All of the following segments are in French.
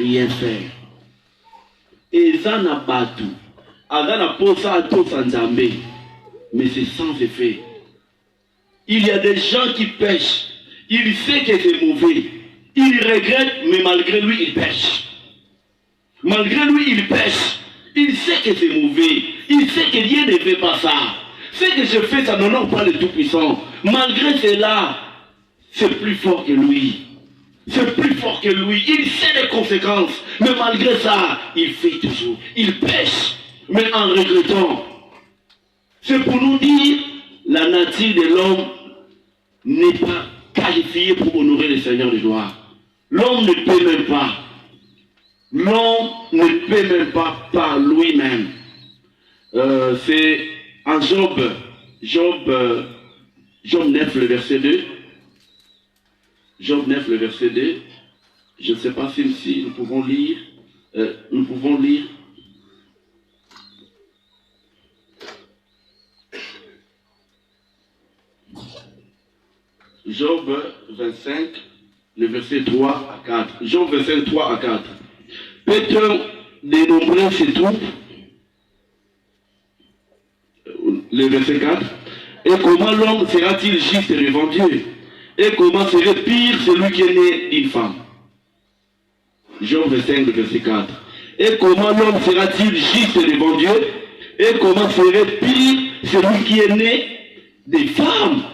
rien faire. Et ça n'a pas tout. Mais c'est sans effet. Il y a des gens qui pêchent. Il sait que c'est mauvais. Il regrette, mais malgré lui, il pêche. Malgré lui, il pêche. Il sait que c'est mauvais. Il sait que Dieu ne fait pas ça. Ce que je fais, ça n'honore pas le Tout-Puissant. Malgré cela, c'est plus fort que lui. C'est plus fort que lui. Il sait les conséquences. Mais malgré ça, il fait toujours. Il pêche, mais en regrettant. C'est pour nous dire, la nature de l'homme n'est pas qualifiée pour honorer le Seigneur de gloire. L'homme ne peut même pas. L'homme ne peut même pas par lui-même. C'est en Job 9, le verset 2. Job 9, le verset 2. Je ne sais pas si nous pouvons lire. Job 25, le verset 3 à 4. Job 25, 3 à 4. Peut-on dénombrer ses troupes? Le verset 4. Et comment l'homme sera-t-il juste devant Dieu? Et comment serait pire celui qui est né d'une femme? Job 25, verset 4. Et comment l'homme sera-t-il juste devant Dieu? Et comment serait pire celui qui est né des femmes?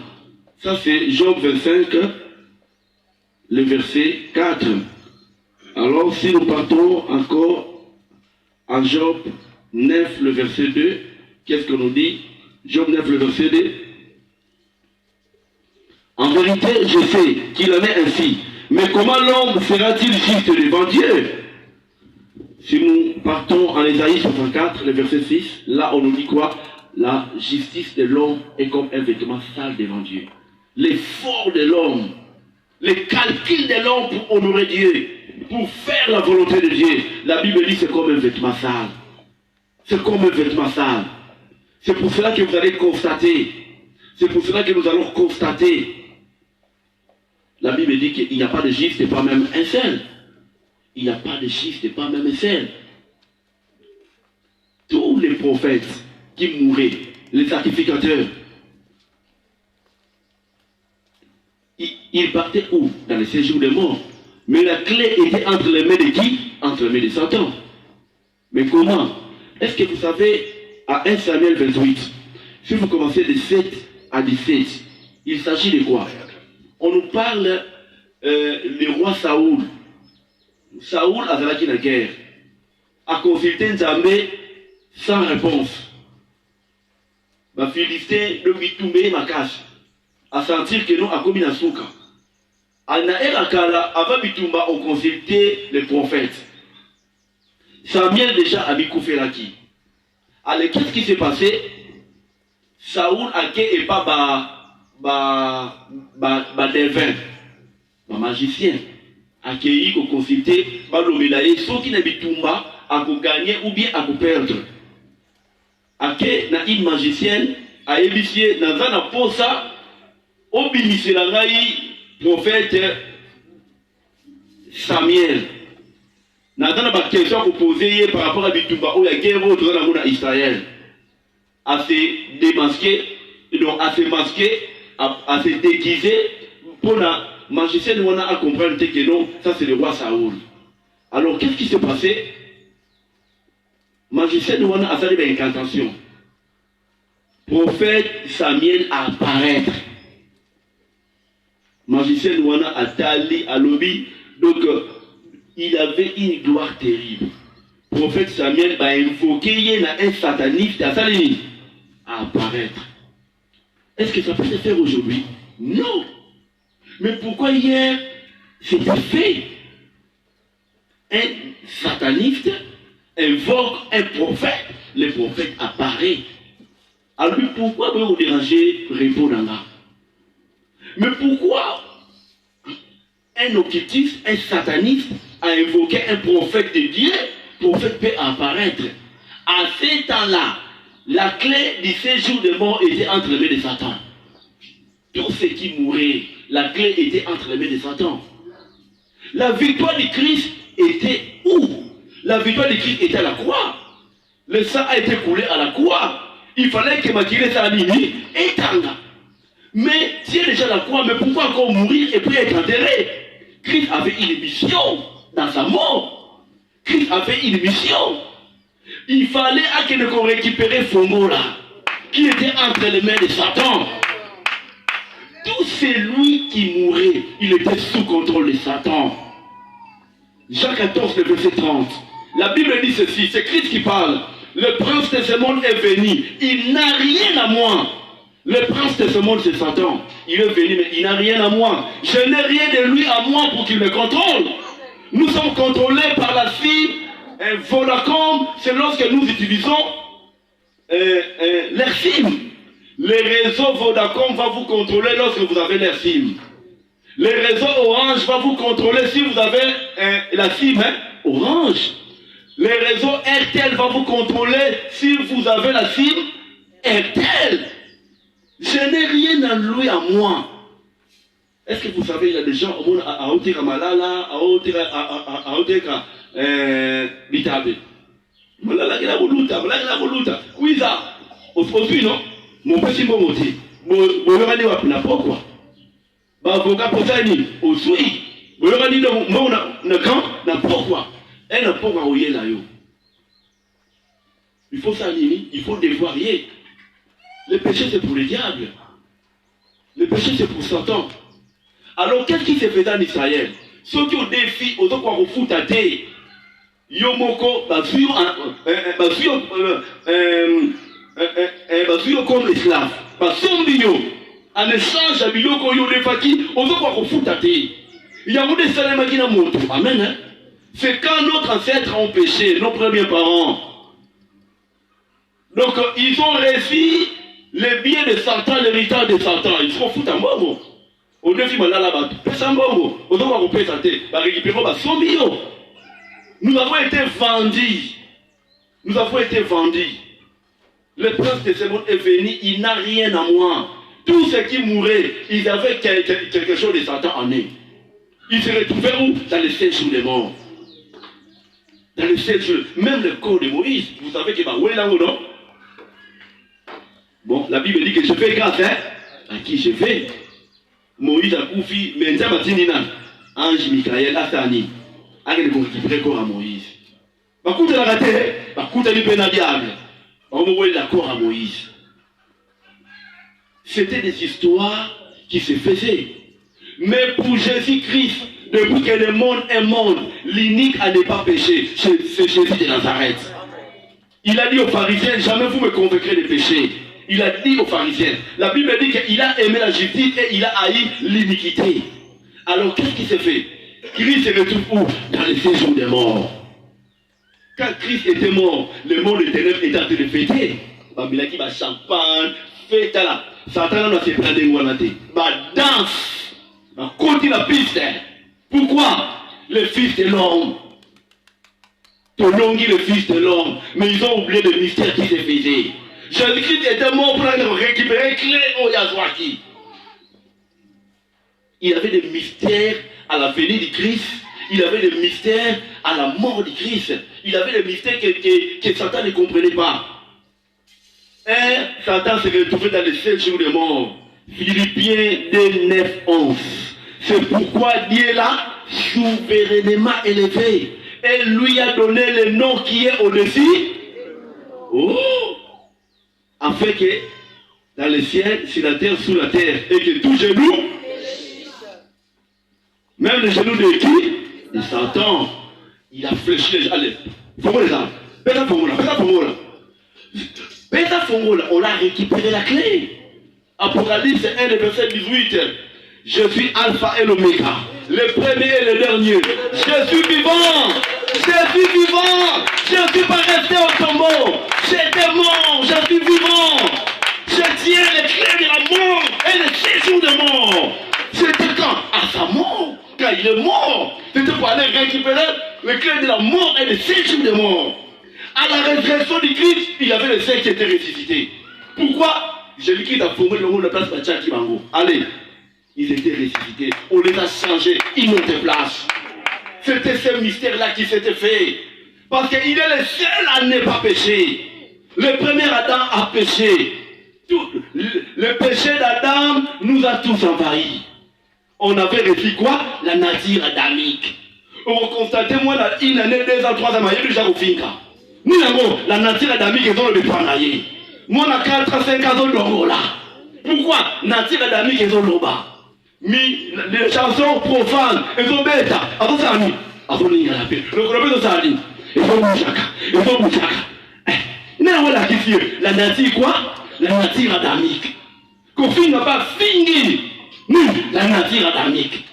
Ça c'est Job 25, le verset 4. Alors si nous partons encore en Job 9, le verset 2, qu'est-ce que nous dit? Job 9, le verset 2. En vérité, je sais qu'il en est ainsi. Mais comment l'homme sera-t-il juste devant Dieu? Si nous partons en Ésaïe 64, le verset 6, là on nous dit quoi? La justice de l'homme est comme un vêtement sale devant Dieu. L'effort de l'homme, les calculs de l'homme pour honorer Dieu, pour faire la volonté de Dieu, la Bible dit c'est comme un vêtement sale. C'est comme un vêtement sale. C'est pour cela que vous allez constater. C'est pour cela que nous allons constater. La Bible dit qu'il n'y a pas de juste et pas même un seul. Il n'y a pas de juste et pas même un seul. Tous les prophètes qui mouraient, les sacrificateurs, ils partaient où? Dans le séjour des morts. Mais la clé était entre les mains de qui? Entre les mains de Satan. Mais comment? Est-ce que vous savez, à 1 Samuel 28, si vous commencez de 7 à 17, il s'agit de quoi? On nous parle du roi Saoul. Saoul a zalaki la guerre. A consulté Nzambe sans réponse. Ma Philistin de Bitumbe Makash. À sentir que nous a commis la souka. Avant Bitumba, on consultait les prophètes. Samuel déjà a Bikoufelaki. Alors qu'est-ce qui s'est passé? Saoul a été et pas devin, magicien, a été consulté par le médaillé, ceux qui n'a Bitumba a gagné ou bien a perdre. A été une magicienne a éviché dans un posa. Obinissé la prophète Samuel. N'a pas de question pour poser par rapport à Bitumba où il y a guerre autour de Israël. À se démasquer, donc à se masquer, à se déguiser pour la magicienne à comprendre que non, ça c'est le roi Saoul. Alors qu'est-ce qui s'est passé? Magicienne a fait une incantation. Prophète Samuel apparaître. Magicien Nouana a tali à lobby, donc il avait une gloire terrible. Prophète Samuel va invoquer un sataniste à apparaître. Est-ce que ça peut se faire aujourd'hui? Non. Mais pourquoi hier c'était fait? Un sataniste invoque un prophète, le prophète apparaît. Alors pourquoi vous déranger répondre là? Mais pourquoi un occultiste, un sataniste a invoqué un prophète de Dieu? Le prophète peut apparaître. À ce temps-là, la clé du séjour de mort était entre les mains de Satan. Tous ceux qui mouraient, la clé était entre les mains de Satan. La victoire de Christ était où? La victoire de Christ était à la croix. Le sang a été coulé à la croix. Il fallait que Makile Sanini étanga. Mais Dieu est déjà à la croix, mais pourquoi encore mourir et puis être enterré? Christ avait une mission dans sa mort. Christ avait une mission. Il fallait qu'on récupère Fongola, qui était entre les mains de Satan. Tout celui qui mourait, il était sous contrôle de Satan. Jean 14, le verset 30. La Bible dit ceci, c'est Christ qui parle. Le prince de ce monde est venu. Il n'a rien à moi. Le prince de ce monde, c'est Satan. Il est venu, mais il n'a rien à moi. Je n'ai rien de lui à moi pour qu'il me contrôle. Nous sommes contrôlés par la cible Vodacom. C'est lorsque nous utilisons leur SIM. Les réseaux Vodacom vont vous contrôler lorsque vous avez leur SIM. Les réseaux Orange vont vous contrôler si vous avez la SIM Orange. Les réseaux RTL vont vous contrôler si vous avez la SIM RTL. Je n'ai rien à lui à moi. Est-ce que vous savez, il y a des gens à Oteka Malala, à Oteka Bitabe. Malala qui la voluta, Malala qui la voluta. Oui, ça. Aujourd'hui, non? Mon petit bon motif. Vous regardez pourquoi? Avocat pour ça, il dit, au Sui. Vous regardez, non, pourquoi? Elle n'a pas envoyé là. Il faut s'aligner, il faut dévoirer. Le péché, c'est pour le diable. Le péché, c'est pour Satan. Alors, qu'est-ce qui se fait en Israël? Ceux qui ont des filles, aux autres qui ont foutu à terre, Yomoko, comme l'esclave. En échange à Biloko, Yodefaki, aux autres qui ont foutu à terre. Il y a des salams qui n'ont pas moto. Amen. C'est quand notre ancêtre ont péché, nos premiers parents. Donc, ils ont réussi les biens de Satan, l'héritage de Satan. Ils se foutent à mort. Au défi, là-bas, nous avons été vendus. Nous avons été vendus. Le prince de ce monde est venu, il n'a rien à moi. Tous ceux qui mouraient, ils avaient quelque chose de Satan en eux. Ils se retrouvaient où? Dans les 7 jours des morts. Dans les 7 jours. Même le corps de Moïse, vous savez qu'il va où est là ou non? Bon, la Bible dit que je fais grâce, hein? À qui je fais? Moïse a confié, mais ça m'a dit, Ange Michael, Asani, a récupéré le corps à Moïse. Par contre, il a raté, par contre, il a eu un diable. On m'a envoyé l'accord à Moïse. C'était des histoires qui se faisaient. Mais pour Jésus-Christ, depuis que le monde est monde, l'unique à ne pas pécher, c'est Jésus de Nazareth. Il a dit aux pharisiens, jamais vous me convaincrez de pécher. Il a dit aux pharisiens, la Bible dit qu'il a aimé la justice et il a haï l'iniquité. Alors qu'est-ce qui s'est fait? Christ se retrouve où? Dans les séjours des morts. Quand Christ était mort, le monde des ténèbres était en train de fêter. Babilaki va champagne, fête là. Satan n'a pas prendre des mois-là-té. Danse. Continue la piste. Pourquoi? Le fils de l'homme. Tolongi le fils de l'homme. Mais ils ont oublié le mystère qui se faisait. Jésus-Christ était mort pour récupérer clé au Yazouaki. Il avait des mystères à la venue du Christ. Il avait des mystères à la mort du Christ. Il avait des mystères que Satan ne comprenait pas. Et Satan s'est retrouvé dans les 7 jours de mort. Philippiens 2, 9, 11. C'est pourquoi Dieu l'a souverainement élevé. Et lui a donné le nom qui est au-dessus. Oh! Afin que dans le ciel, sur la terre, sous la terre, et que tout genou, même les genoux de qui? De Satan. Il a fléchi les gens. Allez, Fongola les armes. Pète Fongola, pète Fongola. Pète Fongola, on a récupéré la clé. Apocalypse 1, verset 18. Je suis Alpha et l'Oméga, le premier et le dernier. Je suis vivant. Je suis vivant. Je ne suis pas resté au tombeau. J'étais mort. Je suis vivant. Je tiens les clés de la mort et les 6 jours de mort. C'était quand? À sa mort. Quand il est mort. C'était pour aller récupérer les clés de la mort et les 6 jours de mort. À la résurrection du Christ, il y avait les 5 qui étaient ressuscités. Pourquoi? Jésus-Christ a formé le monde de la place de Tchaki Bango. Allez. Ils étaient ressuscités. On les a changés une autre place. C'était ce mystère-là qui s'était fait. Parce qu'il est le seul à ne pas pécher. Le premier Adam a péché. Le péché d'Adam nous a tous envahis. On avait reçu quoi? La nature adamique. On constate, moi, une année, 2 ans, 3 ans, il y a déjà au finca. Nous, la nature adamique, ils ont le bétanaï. Moi, on a 4 5 ans, on là. Pourquoi? Nature adamique, ils ont le bas. Mais les chansons profanes, ils ont bêta. Avant ça, nous, avant de la paix. Le problème de ça, il faut bouchaka. Il faut bouchaka. La nature quoi? La nature adamique. Qu'on n'a pas fini. Nous, la nature adamique.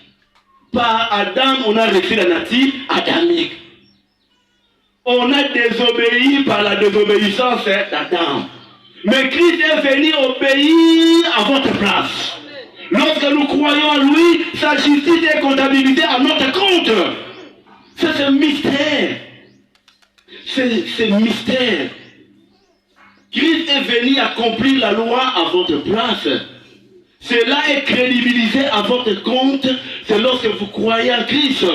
Par Adam, on a reçu la nature adamique. On a désobéi par la désobéissance d'Adam. Mais Christ est venu obéir à votre place. Lorsque nous croyons en lui, sa justice est comptabilisée à notre compte. C'est un mystère. C'est un mystère. Christ est venu accomplir la loi à votre place. Cela est crédibilisé à votre compte. C'est lorsque vous croyez en Christ.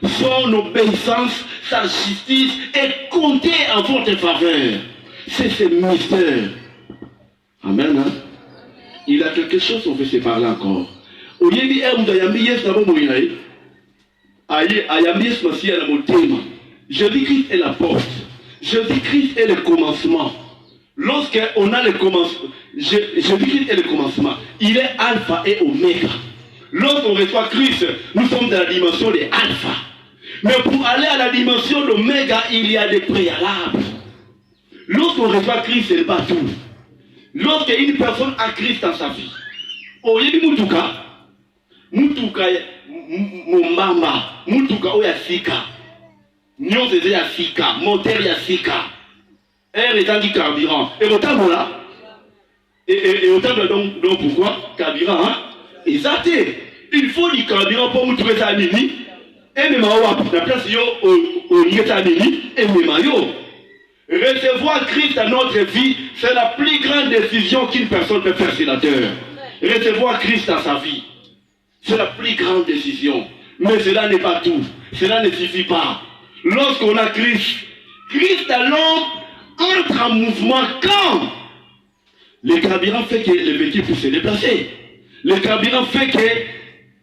Son obéissance, sa justice est comptée en votre faveur. C'est ce mystère. Amen. Hein? Il a quelque chose, on veut se parler encore. Jésus-Christ est la porte. Jésus-Christ est le commencement. Lorsqu'on a le commencement, Jésus-Christ est le commencement. Il est alpha et oméga. Lorsqu'on reçoit Christ, nous sommes dans la dimension des alpha. Mais pour aller à la dimension d'oméga, il y a des préalables. Lorsqu'on reçoit Christ, c'est pas tout. Lorsqu'une personne a Christ dans sa vie, au lieu de Mutuka, Mumbamba, Mutuka, Oya Sika, Nyon Zézé ya Sika, moteur ya Sika, air étant du carburant. Et autant là, et autant donc pourquoi carburant, hein? Exact. Il faut du carburant pour nous trouver ça à Nini, et même la place au Nieta Nini, et même yo. Recevoir Christ dans notre vie, c'est la plus grande décision qu'une personne peut faire sur la terre. Recevoir Christ dans sa vie, c'est la plus grande décision. Mais cela n'est pas tout. Cela ne suffit pas. Lorsqu'on a Christ, Christ dans l'homme entre en mouvement quand le carburant fait que le véhicule puisse se déplacer. Le carburant fait que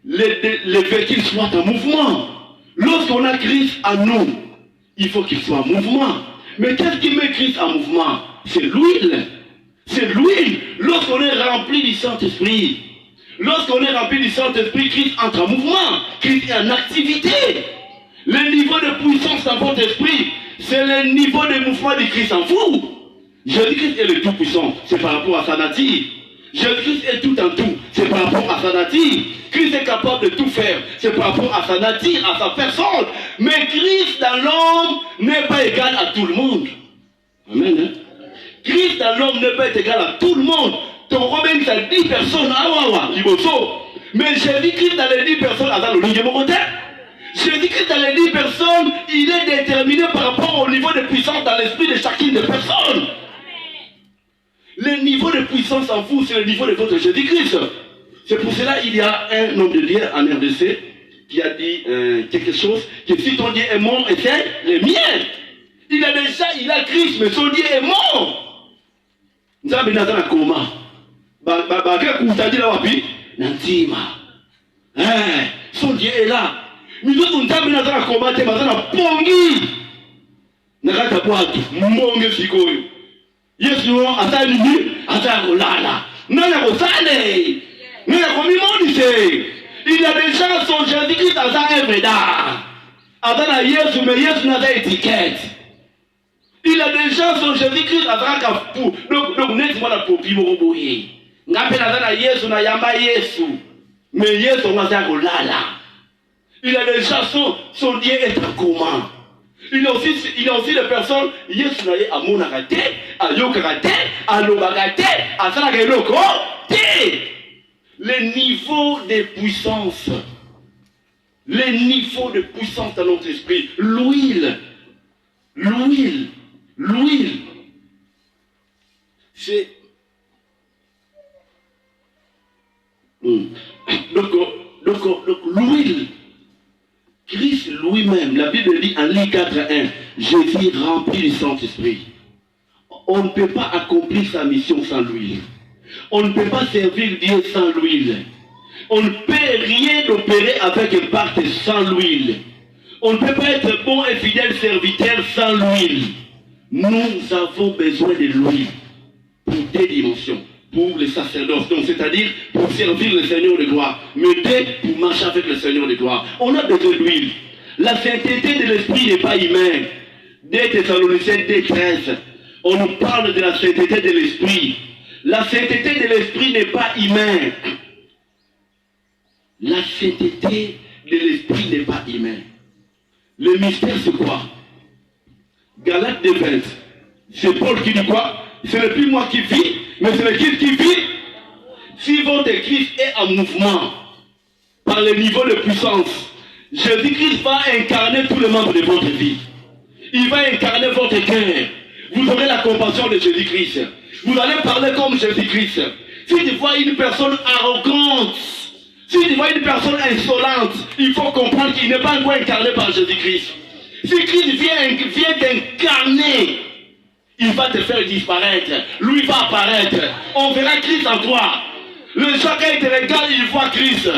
le véhicule soit en mouvement. Lorsqu'on a Christ en nous, il faut qu'il soit en mouvement. Mais qu'est-ce qui met Christ en mouvement? C'est l'huile. C'est l'huile. Lorsqu'on est rempli du Saint-Esprit, lorsqu'on est rempli du Saint-Esprit, Christ entre en mouvement. Christ est en activité. Le niveau de puissance dans votre esprit, c'est le niveau de mouvement de Christ en vous. Jésus-Christ est le Tout-Puissant. C'est par rapport à sa nature. Jésus-Christ est tout en tout. C'est par rapport à sa nature. Christ est capable de tout faire. C'est par rapport à sa nature, à sa personne. Mais Christ dans l'homme n'est pas égal à tout le monde. Amen. Hein? Christ dans l'homme n'est pas égal à tout le monde. Tu comprends bien que c'est 10 personnes. Mais Jésus-Christ dans les 10 personnes, Jésus-Christ dans les 10 personnes, il est déterminé par rapport au niveau de puissance dans l'esprit de chacune des personnes. Le niveau de puissance en vous, c'est le niveau de votre Jésus-Christ. C'est pour cela qu'il y a un homme de Dieu en RDC qui a dit quelque chose, que si ton Dieu est mort, et c'est le mien. Il a Christ, mais son Dieu est mort. Nous avons dans un coma. Son Dieu est là. Nous avons dans un coma, nous avons un pongi. Nous avons un pongi. Yesu ata nini ata kolala nana kosale nana komimondise. Il a déjà son Jésus-Christ ata œuvre d'art ata na Yesu, mais Yesu n'a pas étiquette. Il a déjà son Jésus-Christ ata kapu donc net moi la popi moroboye ngape ata na Yesu na yamba Yesu, mais Yesu ata kolala. Il a déjà son Dieu est en commun. Il y a aussi des personnes, Yesu naye amonakate, ayokakate, alobakate, asalakate. Les niveaux de puissance. Les niveaux de puissance dans notre esprit. L'huile. C'est... Donc l'huile. Christ lui-même, La Bible dit en Luc 4:1, Jésus rempli du Saint-Esprit. On ne peut pas accomplir sa mission sans l'huile. On ne peut pas servir Dieu sans l'huile. On ne peut rien opérer avec un pacte sans l'huile. On ne peut pas être bon et fidèle serviteur sans l'huile. Nous avons besoin de l'huile pour des dimensions, pour les sacerdoces, donc c'est-à-dire pour servir le Seigneur de gloire, mais pour marcher avec le Seigneur de gloire. On a besoin d'huile. La sainteté de l'esprit n'est pas humaine. 2 Thessaloniciens 2:13, on nous parle de la sainteté de l'esprit. La sainteté de l'esprit n'est pas humaine. La sainteté de l'esprit n'est pas humaine. Le mystère c'est quoi? Galates 2:20. C'est Paul qui dit quoi? Ce n'est plus moi qui vis, mais c'est le Christ qui vit. Si votre Christ est en mouvement par le niveau de puissance, Jésus-Christ va incarner tous les membres de votre vie. Il va incarner votre cœur. Vous aurez la compassion de Jésus-Christ. Vous allez parler comme Jésus-Christ. Si tu vois une personne arrogante, si tu vois une personne insolente, il faut comprendre qu'il n'est pas encore incarné par Jésus-Christ. Si Christ vient t'incarner, il va te faire disparaître. Lui va apparaître. On verra Christ en toi. Les gens, quand ils te regardent, ils voient Christ.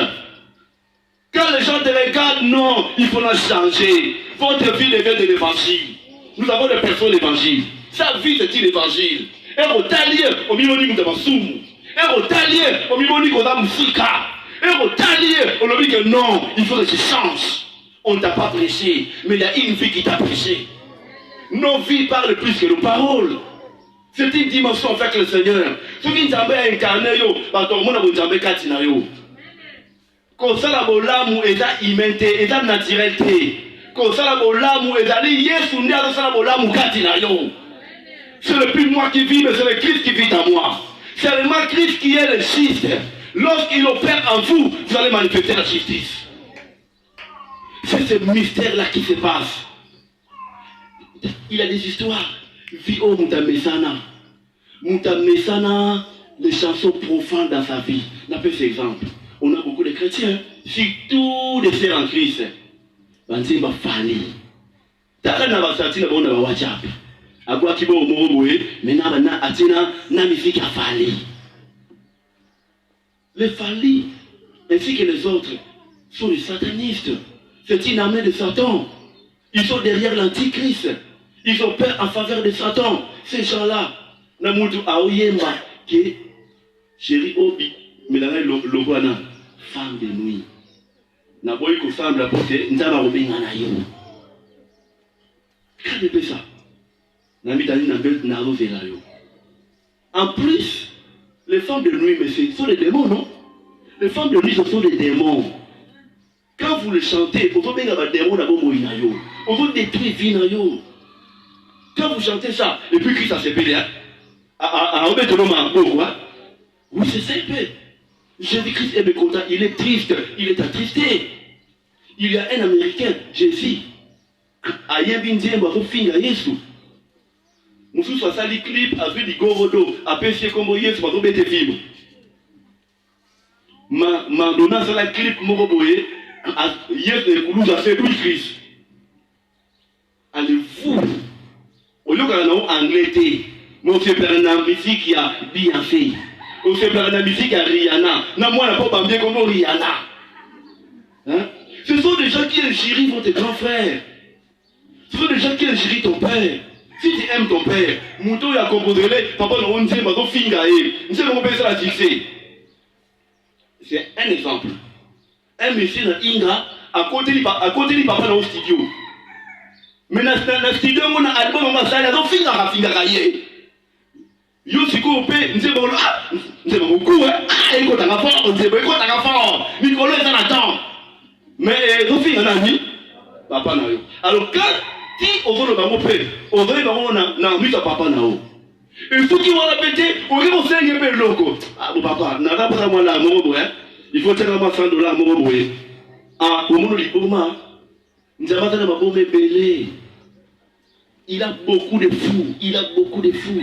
Quand les gens te regardent, non, il faut la changer. Votre vie devient de l'évangile. Nous avons des personnes d'évangile. Sa vie, c'est une évangile. Et au talier, au milieu de Masumu. Et au talier, au milieu de Musika. Et au talier, on lui dit que non, il faut que tu changes. On ne t'a pas prêché, mais il y a une vie qui t'a prêché. Nos vies parlent plus que nos paroles. C'est une dimension avec le Seigneur. Ce qui nous a incarné, parce que nous avons incarné. Quand ça la bolamu est humanité, est naturel. Quand ça la bolamu est Yesu ndi ça la bolamu katina yo. C'est le plus moi qui vis, mais c'est le Christ qui vit en moi. C'est seulement Christ qui est le Christ. Lorsqu'il opère en vous, vous allez manifester la justice. C'est ce mystère-là qui se passe. Il y a des histoires. Vio Moutamesana. Moutamesana, des chansons profondes dans sa vie. On a fait cet exemple. On a beaucoup de chrétiens, surtout des frères en Christ. Banzimba Fali. Takana basati na bona ba WhatsApp. Agwa kibo moroboe, maintenant na atina na musique à Fali. Les Fali, ainsi que les autres, sont des satanistes. C'est une armée de Satan. Ils sont derrière l'antichrist. Ils ont peur en faveur de Satan. Ces gens-là, Namutu Aoyemba, qui est chéri Obi, mais là, l'Obuana, femme de nuit. Naboy ko femme la portée, Nzaba Robinga na yo. Qu'est-ce que c'est ça? Namitani Nabel Narozela yo. En plus, les femmes de nuit, mais ce sont des démons, non? Les femmes de nuit, ce sont des démons. Quand vous le chantez, vous avez des démons d'abord moïna yo. Vous détruire vie na yo. Quand vous chantez ça, et puis Christ a séparé, oui, c'est ça, Jésus-Christ est mécontent, il est triste, il est attristé. Il y a un Américain, Jésus, à Yabindien, il finir à Yesu. Moussou soit sali clip, avec du gorodo, à péché comme Yesu, il va être fibre. Madonna, c'est la clip, Moroboé, Yesu et Koulouza, c'est lui Christ. Allez-vous. Au lieu qu'on a anglais, mais on se perd dans la musique qui a bien fait. On se perd dans la musique à Rihanna. Non, moi, on n'a pas bien comme Rihanna. Hein? Ce sont des gens qui ingérient votre grand frère. Ce sont des gens qui ingérient ton père. Si tu aimes ton père, Mouto a composé, papa, on dit, ma fille, on sait comment ça la fixer. C'est un exemple. Un monsieur dans Inga, à côté du papa dans le studio. Mais dans le studio, on a album, on va s'aller, on finit à la finga cahier. Yo, si vous pouvez, nous sommes là, nous sommes beaucoup, hein. Ah, écoute, on a fort, on dit, écoute, on a fort. Nicolas est en attente. Mais, nous finissons, on a mis, papa n'a eu. Alors, quand, si on veut le baron père, on veut le baron, on a mis à papa n'a eu. Il faut qu'il va répéter, on va se faire un peu loco. Ah, bon, papa, n'a pas besoin de la mort, hein. Il faut faire $100 à mort, ah, au monde du Bourma. Nous avons besoin de ma bombe belée. Il a beaucoup de fous. Il a beaucoup de fous.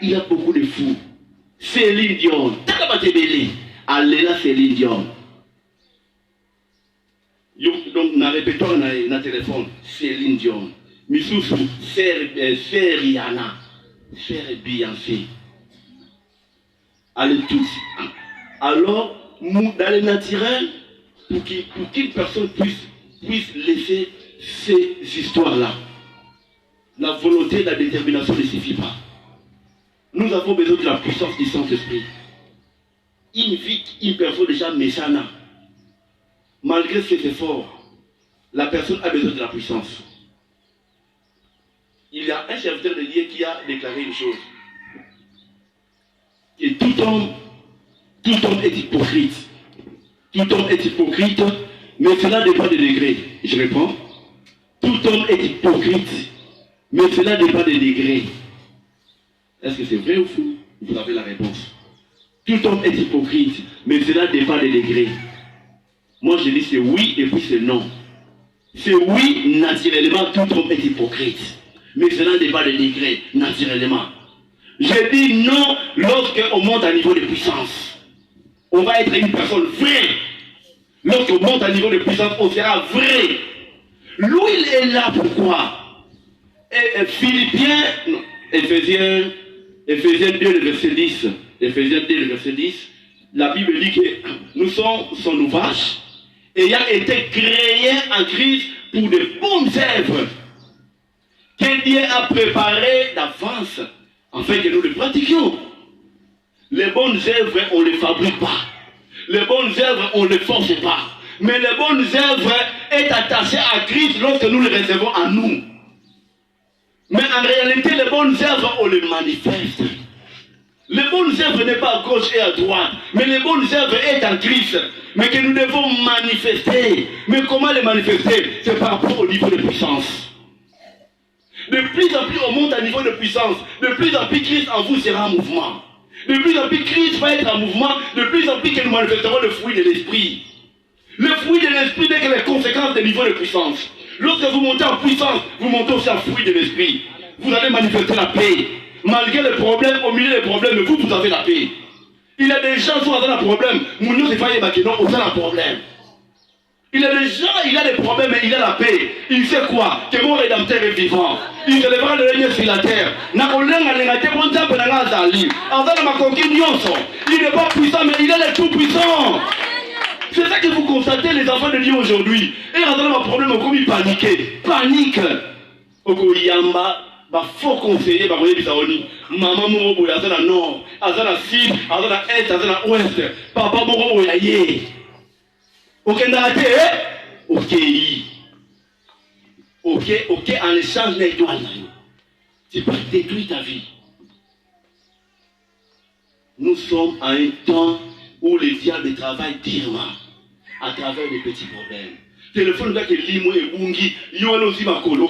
Il a beaucoup de fous. Céline Dion. T'as belé. Allez là, Céline Dion. Donc, na répertoire na téléphone, Céline Dion. Misusu, c'est Rihanna, c'est Beyoncé. Allez tous. Alors, dans le naturel, pour qu'une personne puisse laisser ces histoires-là, la volonté, la détermination ne suffit pas. Nous avons besoin de la puissance du Saint-Esprit. Une personne déjà méchante, malgré ses efforts, la personne a besoin de la puissance. Il y a un serviteur de Dieu qui a déclaré une chose. Et tout homme est hypocrite. Tout homme est hypocrite, mais cela dépend des degrés. Je réponds. Tout homme est hypocrite, mais cela dépend des degrés. Est-ce que c'est vrai ou faux? Vous avez la réponse. Tout homme est hypocrite, mais cela dépend des degrés. Moi je dis c'est oui et puis c'est non. C'est oui, naturellement, tout homme est hypocrite. Mais cela dépend des degrés, naturellement. Je dis non lorsqu'on monte à niveau de puissance. On va être une personne vraie. Lorsqu'on monte à niveau de puissance, on sera vrai. L'huile est là pourquoi? Philippiens, non, Éphésiens 2, le verset 10. Éphésiens 2, le verset 10. La Bible dit que nous sommes son ouvrage, ayant été créés en Christ pour de bonnes œuvres que Dieu a préparées d'avance, afin que nous les pratiquions. Les bonnes œuvres, on ne les fabrique pas. Les bonnes œuvres, on ne les force pas. Mais les bonnes œuvres est attachées à Christ lorsque nous les recevons en nous. Mais en réalité, les bonnes œuvres, on les manifeste. Les bonnes œuvres n'est pas à gauche et à droite, mais les bonnes œuvres est en Christ. Mais que nous devons manifester. Mais comment les manifester? C'est par rapport au niveau de puissance. De plus en plus on monte à niveau de puissance, de plus en plus Christ en vous sera en mouvement. De plus en plus Christ va être en mouvement, de plus en plus que nous manifesterons le fruit de l'esprit. Le fruit de l'esprit n'est que les conséquences des niveaux de puissance. Lorsque vous montez en puissance, vous montez aussi en fruit de l'esprit. Vous allez manifester la paix. Malgré les problèmes, au milieu des problèmes, vous avez la paix. Il y a des gens qui ont un problème. Mounio se fait baquer, non, on a un problème. Il y a des gens, il a des problèmes, mais il a la paix. Il sait quoi? Que mon rédempteur est vivant. Il se lèvera le règne sur la terre. Il n'est pas puissant, mais il est le tout puissant. C'est ça que vous constatez, les enfants de Dieu aujourd'hui. Et il y a un problème, comme ils paniquent. Panique. Faux conseiller, maman morobo, azana nord, azana sud, azana est, azana ouest. Papa morobo, yaye. Ok, ok, en échange d'étoiles, tu peux détruire ta vie. Nous sommes à un temps où les diables travaillent durement à travers des petits problèmes. Téléphone là que limo et bungi, yono aussi ma colo.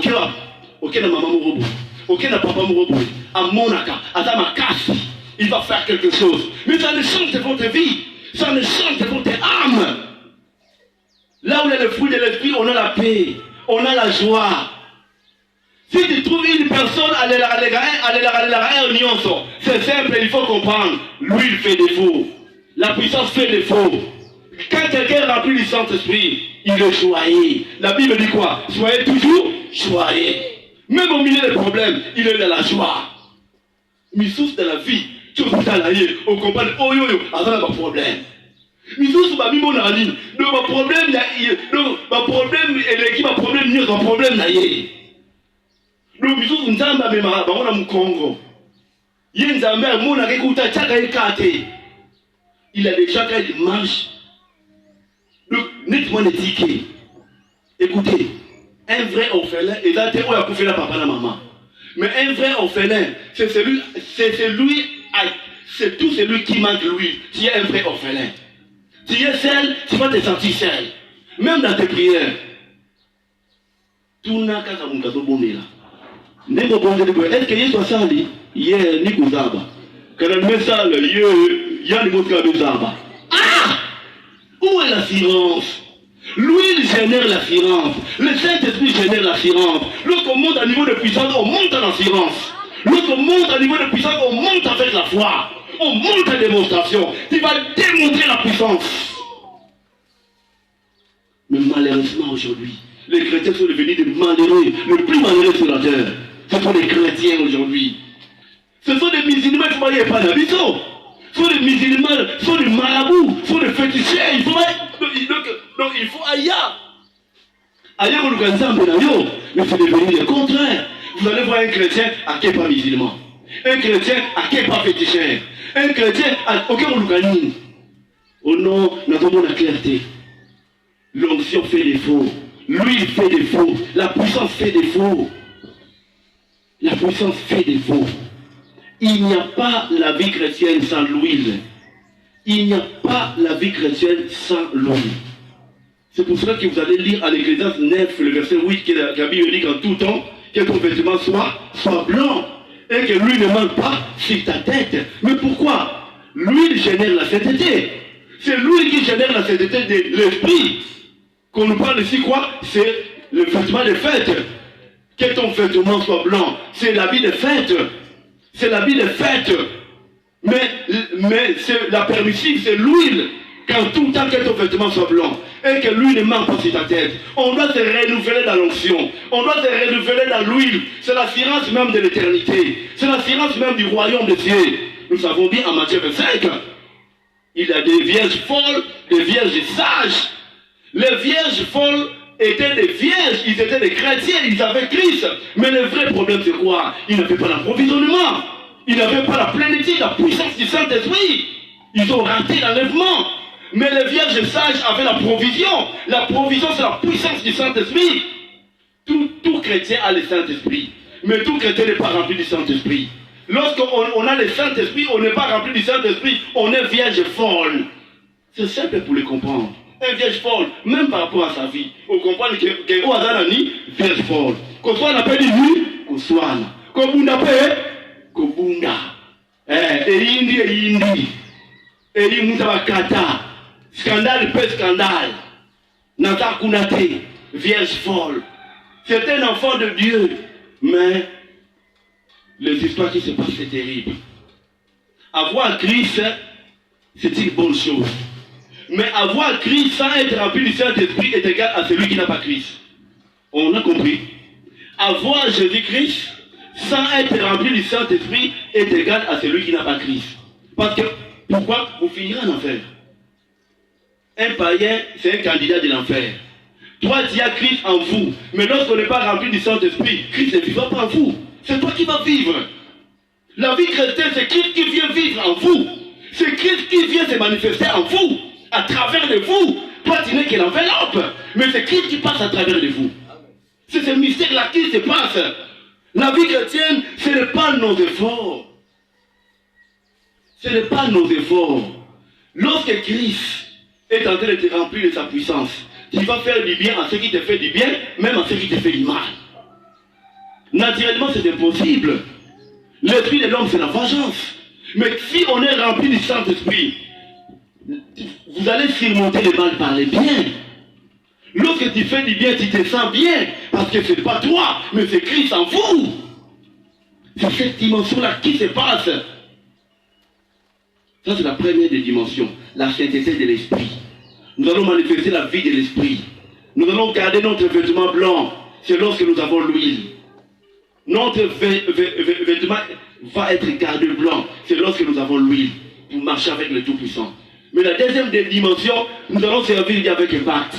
Ok, na maman morobo, ok na papa morobo, à monaka, à ta ma casse, il va faire quelque chose. Mais ça ne change de votre vie, ça ne change de votre âme. Là où il y a le fruit de l'esprit, on a la paix, on a la joie. Si tu trouves une personne, c'est simple, il faut comprendre. Lui, il fait défaut. La puissance fait défaut. Quand quelqu'un est rempli du Saint-Esprit, il est joyeux. La Bible dit quoi? Soyez toujours joyeux. Même au milieu des problèmes, il est dans la joie. Mais source de la vie, tu es salarié, on comprend, oh yo yo, avant pas de problème. Mais source de mon ami, donc ma problème, ma problème, et l'équipe, ma problème, il y a un problème là. Donc, nous sommes en train de faire un Congo. Il y a un monde qui il a déjà quand il marche. Donc, nettement les tickets. Écoutez, un vrai orphelin, et là, tu as coupé la papa et la maman. Mais un vrai orphelin, c'est tout celui qui manque lui. Tu es un vrai orphelin. Tu es seul, tu vas te sentir seul. Même dans tes prières. Tout n'a qu'à mon gâteau bon là. Est-ce que Yesu asali ye ni kuzaba kana mesala ye yani motka bezaba. Ah, où est l'assurance? L'huile génère l'assurance, le Saint-Esprit génère l'assurance. Lorsqu'on monte à niveau de puissance, on monte en assurance. Lorsqu'on monte à niveau de puissance, on monte avec la foi, on monte en démonstration. Tu vas démontrer la puissance. Mais malheureusement aujourd'hui, Les chrétiens sont devenus des malheureux, les plus malheureux sur la terre. Ce sont des chrétiens aujourd'hui. Ce sont des musulmans qui ne sont pas d'habitants. Ce sont des musulmans, ce sont des marabouts, ce sont des féticheurs. Donc il faut ailleurs. Ailleurs, on organise un peu d'ailleurs, mais c'est devenu le contraire. Vous allez voir un chrétien à qui n'est pas musulman. Un chrétien à qui n'est pas féticheur. Un chrétien à auquel on l'organise. Au nom, nous avons la clarté. L'onction fait défaut. L'huile fait défaut. La puissance fait défaut. La puissance fait défaut. Il n'y a pas la vie chrétienne sans l'huile. Il n'y a pas la vie chrétienne sans l'huile. C'est pour cela que vous allez lire à l'Ecclésiaste 9, le verset 8, que la Bible dit qu'en tout temps, que ton vêtement soit blanc et que l'huile ne manque pas sur ta tête. Mais pourquoi? L'huile génère la sainteté. C'est l'huile qui génère la sainteté de l'esprit. Qu'on nous parle ici quoi? C'est le vêtement de fête. Que ton vêtement soit blanc. C'est la vie de fête. C'est la vie de fête. Mais c'est la permissive, c'est l'huile. Quand tout le temps que ton vêtement soit blanc et que l'huile ne manque pas sur ta tête, on doit se renouveler dans l'onction. On doit se renouveler dans l'huile. C'est l'assurance même de l'éternité. C'est l'assurance même du royaume des cieux. Nous avons dit en Matthieu 25, il y a des vierges folles, des vierges sages. Les vierges folles étaient des vierges, ils étaient des chrétiens, ils avaient Christ. Mais le vrai problème c'est quoi? Ils n'avaient pas l'approvisionnement. Ils n'avaient pas la plénitude, la puissance du Saint-Esprit. Ils ont raté l'enlèvement. Mais les vierges sages avaient la provision. La provision, c'est la puissance du Saint-Esprit. Tout chrétien a le Saint-Esprit. Mais tout chrétien n'est pas rempli du Saint-Esprit. Lorsqu'on a le Saint-Esprit, on n'est pas rempli du Saint-Esprit, on est vierge folle. C'est simple pour le comprendre. Un vierge folle, même par rapport à sa vie. On comprend que au hasard ni vierge folle. Qu'on soit on appelle lui, qu'on soit là. Qu'on bunda paye, qu'on bunda. Et indi. Et moutabakata. Scandale peut scandale. Nata kunate, vierge folle. C'est un enfant de Dieu. Mais les histoires qui se passent, c'est terrible. Avoir Christ, c'est une bonne chose. Mais avoir Christ sans être rempli du Saint-Esprit est égal à celui qui n'a pas Christ. On a compris. Avoir Jésus-Christ sans être rempli du Saint-Esprit est égal à celui qui n'a pas Christ. Parce que, pourquoi? Vous finirez en enfer. Un païen, c'est un candidat de l'enfer. Toi, tu as Christ en vous. Mais lorsqu'on n'est pas rempli du Saint-Esprit, Christ ne vivra pas en vous. C'est toi qui vas vivre. La vie chrétienne, c'est Christ qui vient vivre en vous. C'est Christ qui vient se manifester en vous, à travers de vous. Toi, tu n'es que l'enveloppe. Mais c'est Christ qui passe à travers de vous. C'est ce mystère-là qui se passe. La vie chrétienne, ce n'est pas nos efforts. Ce n'est pas nos efforts. Lorsque Christ est en train de te remplir de sa puissance, tu vas faire du bien à ceux qui te font du bien, même à ceux qui te font du mal. Naturellement, c'est impossible. L'esprit de l'homme, c'est la vengeance. Mais si on est rempli du Saint-Esprit, vous allez surmonter le mal par le bien. Lorsque tu fais du bien, tu te sens bien, parce que ce n'est pas toi, mais c'est Christ en vous. C'est cette dimension-là qui se passe. Ça, c'est la première des dimensions, la sainteté de l'esprit. Nous allons manifester la vie de l'esprit. Nous allons garder notre vêtement blanc. C'est lorsque nous avons l'huile. Notre vêtement va être gardé blanc. C'est lorsque nous avons l'huile pour marcher avec le Tout-Puissant. Mais la deuxième des dimensions, nous allons servir Dieu avec un pacte.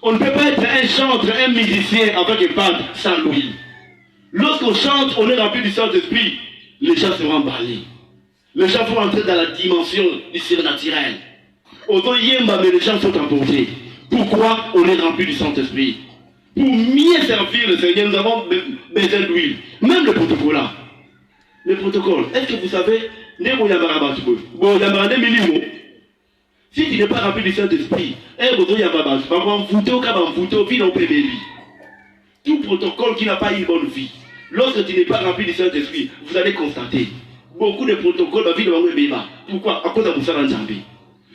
On ne peut pas être un chanteur, un musicien avec un pacte sans l'huile. Lorsqu'on chante, on est rempli du Saint-Esprit. Les gens seront emballés. Les gens vont entrer dans la dimension du surnaturel. Autant yemba, mais les gens sont emportés. Pourquoi on est rempli du Saint-Esprit? Pour mieux servir le Seigneur, nous avons besoin d'huile. Même le protocole là. Le protocole, est-ce que vous savez, si tu n'es pas rempli du Saint-Esprit, tout protocole qui n'a pas une bonne vie, lorsque tu n'es pas rempli du Saint-Esprit, vous allez constater beaucoup de protocoles dans la vie de Mouébéba. Pourquoi? À cause de Moussala Nzambé.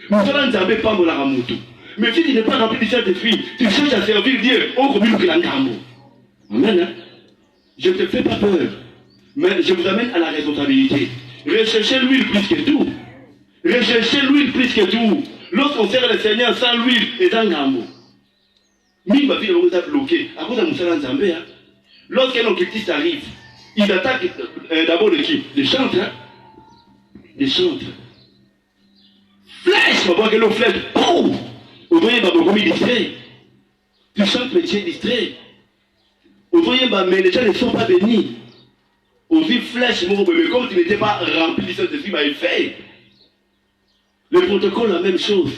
Moussala Nzambé pas mon laramutu. Mais si tu n'es pas rempli du Saint-Esprit, tu cherches à servir Dieu, on communique que l'angambo. Amen. Hein? Je ne te fais pas peur. Mais je vous amène à la responsabilité. Recherchez l'huile plus que tout. Recherchez l'huile plus que tout. Lorsqu'on sert le Seigneur sans l'huile et sans gambo. Ma vie est bloquée. À cause de Moussala Nzambé, lorsqu'un occultiste arrive, il attaque d'abord de qui? Des chantres. Hein? Des chantres. Flèche, on va voir que l'eau flèche. Oh! Vous voyez, il est distrait. Tu chantes, mais tu es distrait. Vous voyez, mais les gens ne sont pas bénis. Vous dites flèche, mais comme tu n'étais pas rempli de Saint-Esprit, il fait. Le protocole, la même chose.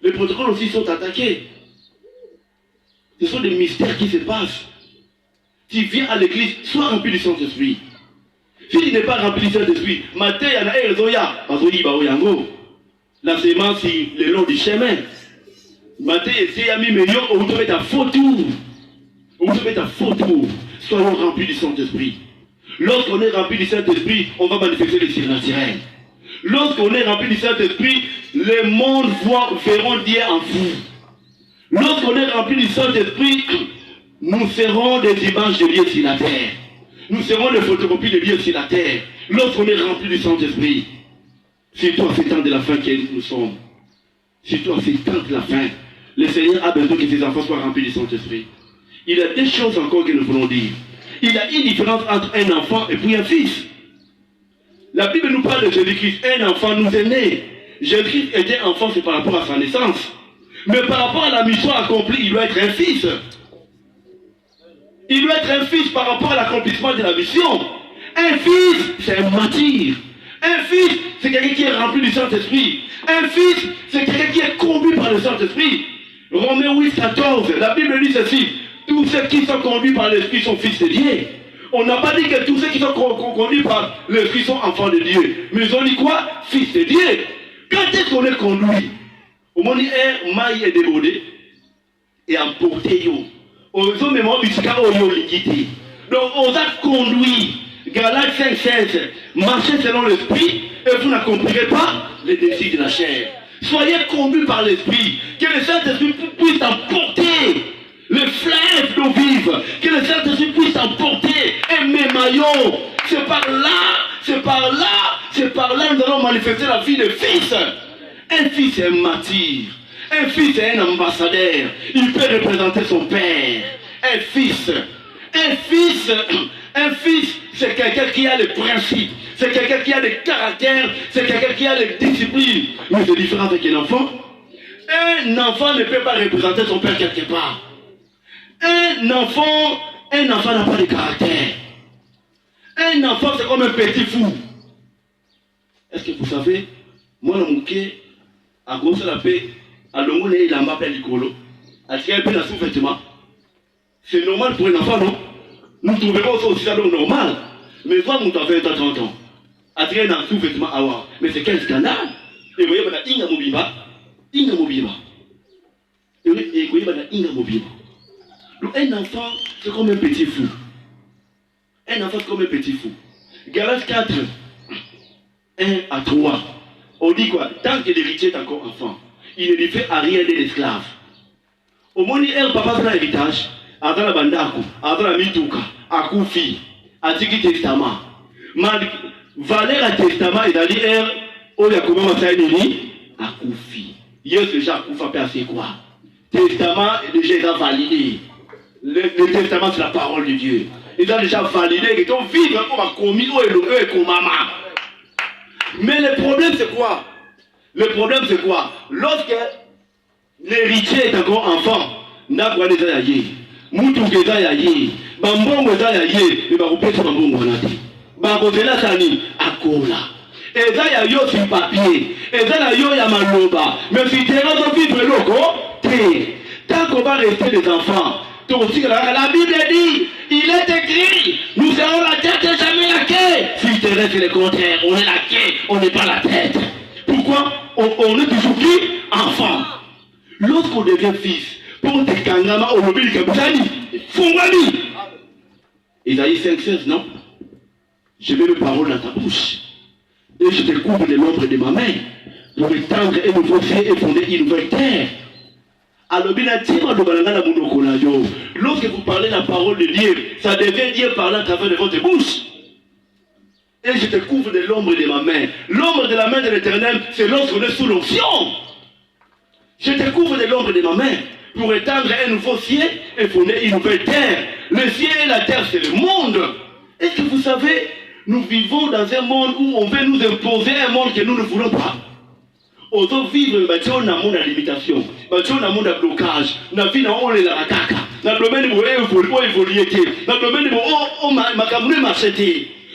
Les protocoles aussi sont attaqués. Ce sont des mystères qui se passent. Tu viens à l'église, sois rempli du Saint-Esprit. Si tu n'es pas rempli du Saint-Esprit, matin, il y en a la sémence, le long du chemin. Matin, il y a mis meilleur, on te met à faux tour. On te met à faux tour. Soyons remplis du Saint-Esprit. Lorsqu'on est rempli du Saint-Esprit, on va manifester le surnaturel. Lorsqu'on est rempli du Saint-Esprit, les mondes verront Dieu en vous. Lorsqu'on est rempli du Saint-Esprit, nous serons des images de Dieu sur la terre. Nous serons des photocopies de Dieu sur la terre. Lorsqu'on est rempli du Saint-Esprit, c'est toi, c'est temps de la fin que nous sommes. C'est toi, c'est temps de la fin. Le Seigneur a besoin que ses enfants soient remplis du Saint-Esprit. Il y a des choses encore que nous voulons dire. Il y a une différence entre un enfant et puis un fils. La Bible nous parle de Jésus-Christ. Un enfant nous est né. Jésus-Christ était enfant, c'est par rapport à sa naissance. Mais par rapport à la mission accomplie, il doit être un fils. Il doit être un fils par rapport à l'accomplissement de la mission. Un fils, c'est un martyr. Un fils, c'est quelqu'un qui est rempli du Saint-Esprit. Un fils, c'est quelqu'un qui est conduit par le Saint-Esprit. Romains 8, 14, la Bible dit ceci. Tous ceux qui sont conduits par l'Esprit sont fils de Dieu. On n'a pas dit que tous ceux qui sont conduits par l'Esprit sont enfants de Dieu. Mais ils ont dit quoi? Fils de Dieu. Quand est-ce qu'on est conduit? Au moment où un maille est débordé et emporté. Aux hommes, donc on a conduit. Galates 5, 16. Marchez selon l'Esprit et vous n'accomplirez pas les désirs de la chair. Soyez conduits par l'Esprit. Que le Saint-Esprit puisse emporter le fleuve d'eau vive. Que le Saint-Esprit puisse emporter un mémaillon. C'est par là, c'est par là, c'est par là que nous allons manifester la vie de fils. Un fils est un martyr. Un fils est un ambassadeur. Il peut représenter son père. Un fils, c'est quelqu'un qui a les principes. C'est quelqu'un qui a des caractères. C'est quelqu'un qui a des disciplines. Mais c'est différent avec un enfant. Un enfant ne peut pas représenter son père quelque part. Un enfant n'a pas de caractère. Un enfant, c'est comme un petit fou. Est-ce que vous savez, moi, le mouquet, à cause de la paix, à l'omone, il a m'appelé Nicolo. À ce qu'il y a un peu de sous-vêtement. C'est normal pour un enfant, non? Nous trouverons ça aussi ça donc normal. Mais toi, nous t'avons 20 ans, 30 ans. À ce qu'il y a un sous-vêtement à voir. Mais c'est quel scandale? Et vous voyez, il y a Mobiba. Et vous voyez, il y a Mobiba. Donc, un enfant, c'est comme un petit fou. Un enfant, c'est comme un petit fou. Galates 4, 1 à 3. On dit quoi? Tant que l'héritier est encore enfant, il ne lui fait à rien de l'esclave. Au moins, il papa fait l'héritage. Avant la bandaku, avant la mitouka, à Koufi, à Tiki Testament. Valeur à Testament et d'aller où il y a comment on s'est dit à Koufi. Hier, ce genre Koufa peut assez quoi? Testament est déjà validé. Le testament, c'est la parole de Dieu. Ils ont déjà validé qu'ils ont vivre comme un commis ou un comama. Mais le problème, c'est quoi? Le problème, c'est quoi? Lorsque l'héritier est encore enfant, n'a pas déjà yaye. Moutou keza yaye. Bambongo za yaye. Mais bakupesa bambongo nati. Bakozela sani akola. Eza ya yo sur papier. Eza la yo ya maloba. Mais si tu es vivre loko, tant qu'on va rester des enfants. La Bible dit, il est écrit, nous serons la tête et jamais la queue. Si tu restes le contraire, on est la queue, on n'est pas la tête. Pourquoi? On est toujours qui? Enfant. Lorsqu'on devient fils, pour te kangama au lobby du Kabutani, Fungani. Isaïe 5,16, non? Je mets mes paroles dans ta bouche. Et je te couvre de l'ombre de ma main pour étendre un nouveau ciel et fonder une nouvelle terre. Lorsque vous parlez la parole de Dieu, ça devient Dieu parlant à travers de votre bouche. Et je te couvre de l'ombre de ma main. L'ombre de la main de l'Éternel, c'est lorsqu'on est sous l'onction. Je te couvre de l'ombre de ma main. pour étendre un nouveau ciel et fonder une nouvelle terre. Le ciel et la terre, c'est le monde. Est-ce que vous savez, nous vivons dans un monde où on veut nous imposer un monde que nous ne voulons pas. On doit vivre dans un monde à limitation, dans un monde à blocage, dans la vie on est la kaka, dans le domaine où on évolue, dans le domaine où on marche.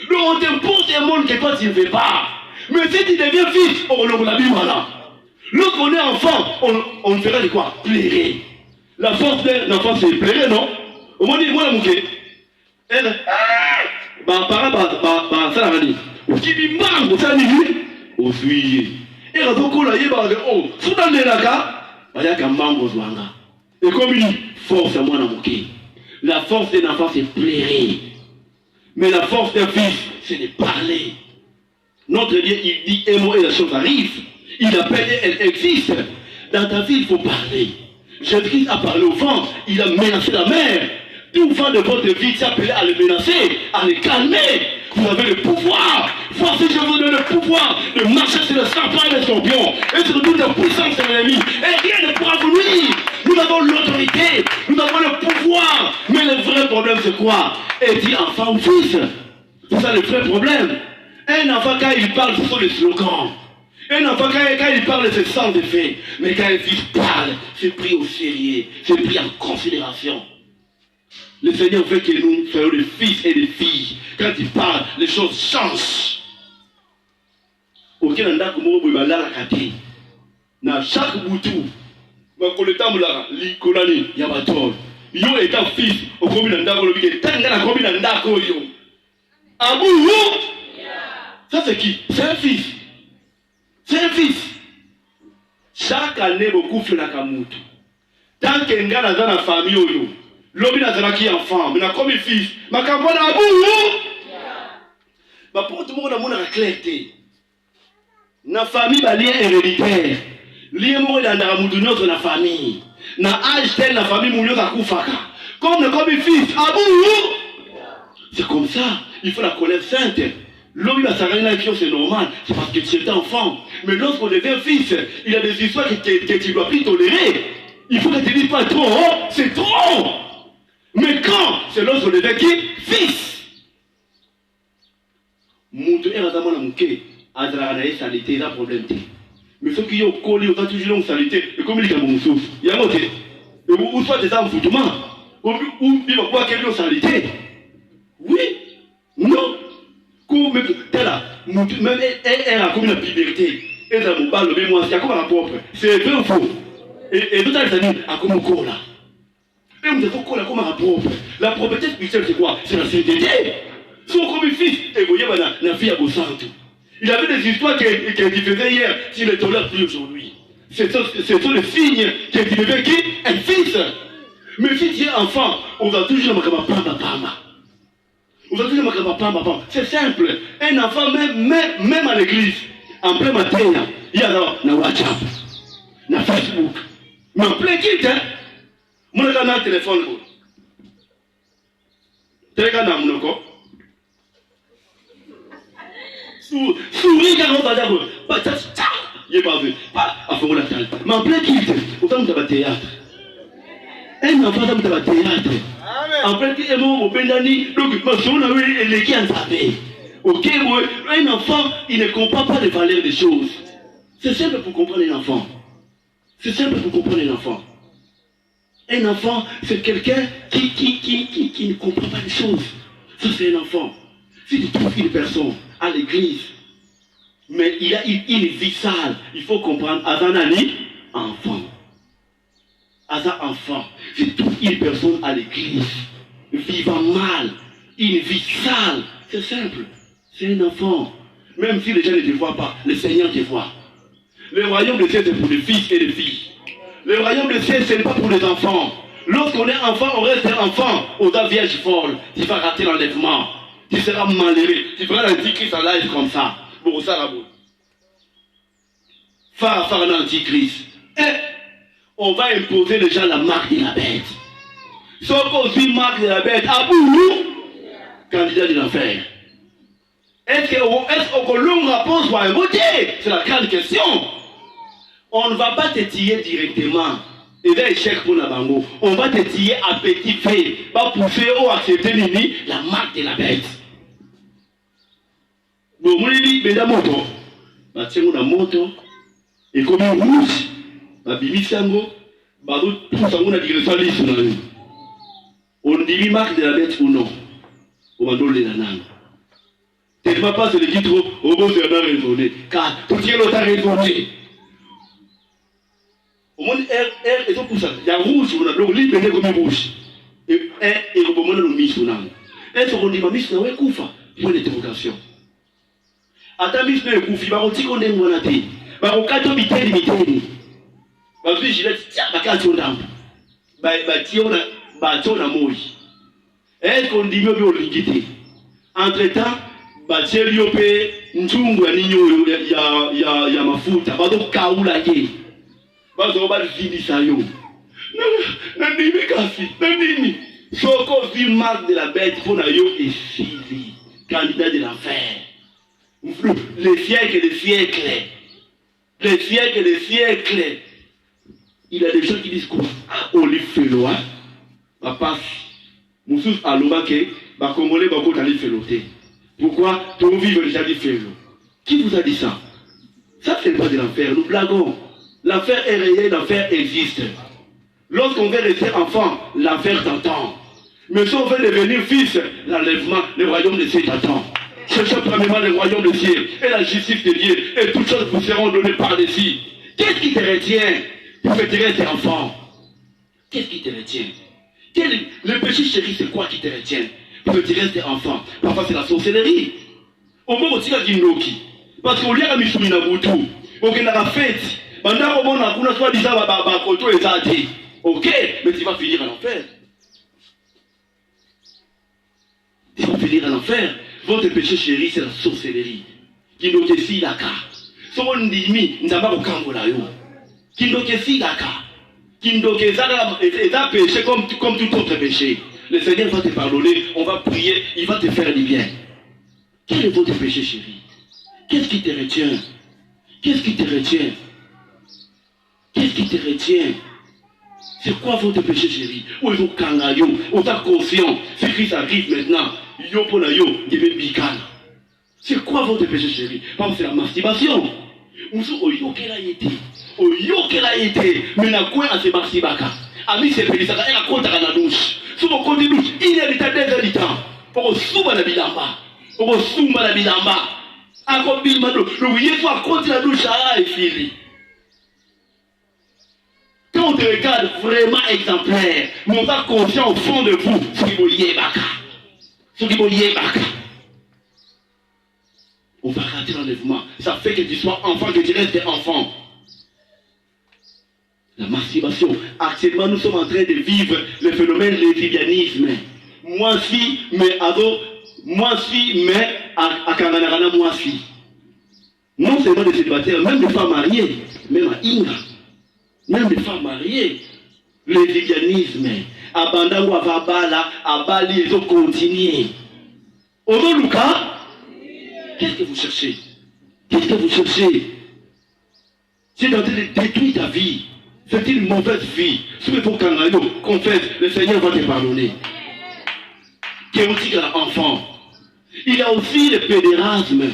Donc on t'impose un monde que toi tu ne veux pas. Mais si tu deviens fils, on l'a dit voilà. Lorsqu'on est enfant, on fera de quoi? Plairer. La force d'un enfant c'est plairer, non? Au moins dit, moi la mouké. Elle, ça la dit. Qui bimang, ça dit, au suivi. Et la tokola yeba oh, soudan de la ka, baya kambango zwanga. Et comme il dit, force à moi la mouké. La force d'un enfant c'est plairer. Mais la force d'un fils, c'est de parler. Notre Dieu, il dit un mot et la chose arrive. Il appelle et elle existe. Dans ta vie, il faut parler. Jésus-Christ a parlé au vent, il a menacé la mer. Tout vent de votre vie, c'est appelé à le menacer, à le calmer. Vous avez le pouvoir. Voici, je vous donne le pouvoir de marcher sur le serpent et le scorpion. Et sur toute la puissance de l'ennemi. Et rien ne pourra vous nuire. Nous avons l'autorité, nous avons le pouvoir. Mais le vrai problème, c'est quoi? Est-il enfant ou fils? C'est ça le vrai problème. Un enfant, quand il parle, ce sont des slogans. Un enfant, quand il parle, c'est sans effet. Mais quand un fils parle, c'est pris au sérieux, c'est pris en considération. Le Seigneur veut que nous soyons des fils et des filles. Quand il parle, les choses changent. Auquel anda comme vous la kati. Na chaque boutou, ma koletamula, likolani, yabator. Yo est un fils, au commun d'anda kolobi, tanga la commun d'anda koyo. Abou, ça c'est qui? C'est un fils. C'est un fils. Chaque année, beaucoup font la kamutu. Tant qu'il y a dans la famille, l'homme n'a qui enfant, mais comme un fils. Ma campagne à bout. Ma pour tout le monde a mon clarté. Na famille ba lien héréditaire. Lien mo dans la moudounyo de la famille. Na âge tel la famille mounyo ka kufaka. Comme un fils à bout. C'est comme ça. Il faut la colère sainte. L'homme va s'arrêter là, c'est normal, c'est parce que tu es enfant. Mais lorsqu'on devient fils, il y a des histoires que tu ne dois plus tolérer. Il faut que tu ne dises pas trop, oh, c'est trop. Mais quand? C'est lorsqu'on devient qui? Fils. Moutou est dans mon mouké, Azraï salité, il y a un problème. Mais ceux qui ont collé, ont toujours une salité, et comme il y a mon souffle, il y a un côté. Et où soit des âmes foutement, ou il va voir quelle salité. Oui, non. Même elle a comme une liberté. Elle a mon bal, mais moi, c'est comme la propre. C'est vrai ou faux? Et tout à l'heure, a comme un corps là. Et vous avez comme la propre. La propriété spirituelle, c'est quoi? C'est la sainteté. Si on comme un fils, et vous voyez, la vie à Bossanto. Il avait des histoires qu'il faisait hier, s'il ne tolère plus aujourd'hui. C'est sur le signe qu'il devait qui? Un fils. Mais si tu es enfant, on va toujours le pama. C'est simple. Un enfant, même à l'église, en plein matin, il y a là, WhatsApp, na Facebook. Mais en plein kit, hein. Mon gars, téléphone. Téléphone, mon gars. Souris, car on va dire, il n'est pas vu. À fond, la salle. Mais en plein kit, autant que tu vas théâtre. Un enfant, tu vas théâtre. En fait, il y a mon pénani, donc, ma soeur a eu les qui en savait. Ok, un enfant, il ne comprend pas les valeurs des choses. C'est simple pour comprendre un enfant. C'est simple pour comprendre un enfant. Un enfant, c'est quelqu'un qui ne comprend pas les choses. Ça, c'est un enfant. Si tu trouves une personne à l'église, mais il a une vie sale, il faut comprendre, Azanani, enfant. Asa enfant, si tu trouves une personne à l'église, vivant mal, une vie sale, c'est simple. C'est un enfant. Même si les gens ne te voient pas, le Seigneur te voit. Le royaume de ciel, c'est pour les fils et les filles. Le royaume de ciel, ce n'est pas pour les enfants. Lorsqu'on est enfant, on reste un enfant. On doit vierge folle. Tu vas rater l'enlèvement. Tu seras malheureux. Tu feras l'antichrist en live comme ça. Bon, ça, là, bon. Faire l'antichrist. Et on va imposer déjà la marque de la bête. Sauf qu'on dit marque de la bête. À bout, candidat de l'enfer. Est-ce que l'on rapport soit un voté? C'est la grande question. On ne va pas te tirer directement. Et là, échec pour la bango. On va te tirer à petit feu. Va pousser ou accepter la marque de la bête. Bon, moi, je dis, mais la moto. Bah, tiens, on a moto. Et comme un rouge, bah, bimi sango. Bah, tout ça, on a dit que ça, on dit marque de la bête ou non. On va donner la langue. Tellement pas c'est le qui trop, au bon, c'est un raisonné. Car tout ce l'autre a raisonné. Au moins, et tout pour ça. Il y a rouge, on a donc libéré comme rouge. Et au moment où on a mis sur l'angle. Et ce qu'on dit, ma mise, c'est un koufa. Point d'interrogation. Attends, mise, c'est un koufa. Il va dire qu'on est mon athée. Il va dire qu'on est miteni. Parce que je dis, tiens, il va dire qu'on est mort. Est-ce qu'on dit mieux que l'ingité? Entre-temps, batie liope nchungu ya ninyo ya mafuta bado kaula ye bazo ba zidi sayo na nini kasi na nini soko vi marque de la bête pour na yo et Sili candidat de l'enfer les siècles et les siècles il y a des gens qui disent quoi on lui fait loi papa Moussous aloba ke ba congolais ba ko tali feloté. Pourquoi ton vivre déjà dit félo? Qui vous a dit ça? Ça c'est pas de l'enfer, nous blaguons. L'enfer est réel, l'enfer existe. Lorsqu'on veut rester enfant, l'enfer t'entend. Mais si on veut devenir fils, l'enlèvement, le royaume de Dieu t'attend. Cherchez premièrement le royaume de Dieu et la justice de Dieu, et toutes choses vous seront données par-dessus. Qu'est-ce qui te retient pour que tu restes enfant? Qu'est-ce qui te retient? Le péché chéri, c'est quoi qui te retient? Pour que tu restes enfant. Parfois, c'est la sorcellerie. Au moment où tu as dit Noki, parce qu'on lui a mis sur une aboutou, on a la fête. Pendant qu'on a soit disant, ok, mais tu vas finir à l'enfer. Tu vas finir à l'enfer. Votre péché chéri, c'est la sorcellerie. Qui nous décide la carte. Si on dit, nous n'avons pas de yo. Qui nous décide la carte. Qui nous décide la péché comme tout autre péché. Le Seigneur va te pardonner, on va prier, il va te faire du bien. Quel est votre péché chéri? Qu'est-ce qui te retient? Qu'est-ce qui te retient? Qu'est-ce qui te retient? C'est quoi votre péché chéri? Où est vos kangayo? Où êtes conscient? Si Christ arrive maintenant, yo pona yo, il va bicana. C'est quoi votre péché chéri? Parce que c'est la masturbation. Oyo kela été, mais na quoi à se masturbaka? Ami se pélisaka, elle a compte à la douche. Sous mon compte de douche, il y a des tas d'habitants. Pour souba la bilamba. Pour souba la bilamba. Encore bilmado. Le oui, soit contre la douche à et fili. Quand on te regarde vraiment exemplaire, mais on va conscient au fond de vous, ce qui vous liez baka. Ce qui vous liez baka. On va rater l'enlèvement. Ça fait que tu sois enfant, que tu restes enfant. La masturbation. Actuellement, nous sommes en train de vivre le phénomène de lesbianisme. Moi si, mais ado, moi si, mais à Kanganarana, moi si. Non seulement des célibataires, même des femmes mariées, même à Inga, même des femmes mariées. Le lesbianisme. Abandon ou Avabala, Abali, ils ont continué. Au nom Lucas, qu'est-ce que vous cherchez? Qu'est-ce que vous cherchez? C'est en train de détruire ta vie. C'est une mauvaise vie. Si vous êtes Kangayo, confesse, le Seigneur va te pardonner. Qui est aussi un enfant. Il y a aussi le pédérasme.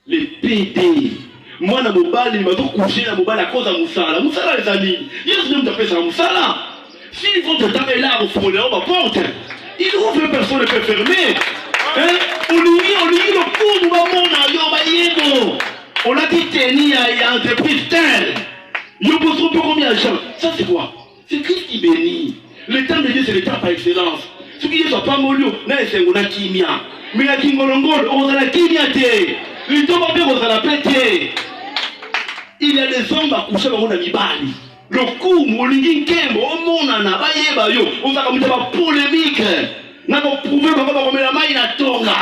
Les PD. Moi, dans mon bal, il m'a tout couché dans mon bal à cause de Moussala. Moussala, les amis. Il y a ce même tapé ça, Moussala. S'ils vont te taper là, au fond de la porte, ils ouvrent, personne ne peut fermer. On lit le coup de maman, on a dit tenir à entreprise telle. Il y a combien de gens? Ça c'est quoi? C'est Christ qui bénit. Le temps de Dieu c'est le temps par excellence. Ce qui n'est pas mollo, c'est on a kimia. Mais la kimolongol, on a la kimia té. Le temps va bien, on a la pété. Il y a des hommes à coucher dans mon ami Bali. Le coup, mon lingin kembo, au monde en a baillé bayo. On a comme ça polémique. N'a pas prouvé qu'on va remettre la main à tonga.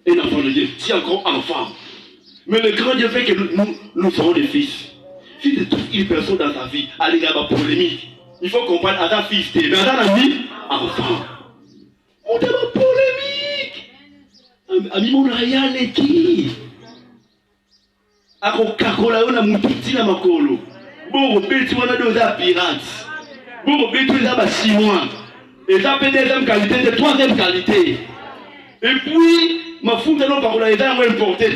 Et l'enfant de Dieu, c'est encore enfant. Mais le grand Dieu fait que nous serons des fils. Si tu trouves une personne dans ta vie, allez là-bas polémique. Il faut comprendre à ta fille, mais à ta ami, enfant. On t'a pas polémique. Ami mon réel qui? Ako kakola yo na mutiti na makolo. Bon, petit, on a deux pirates. Bon, petit, on a 6 mois. Et ça peut être deuxième qualité, de troisième qualité. Et puis, ma fouille de l'homme par là, il a importé.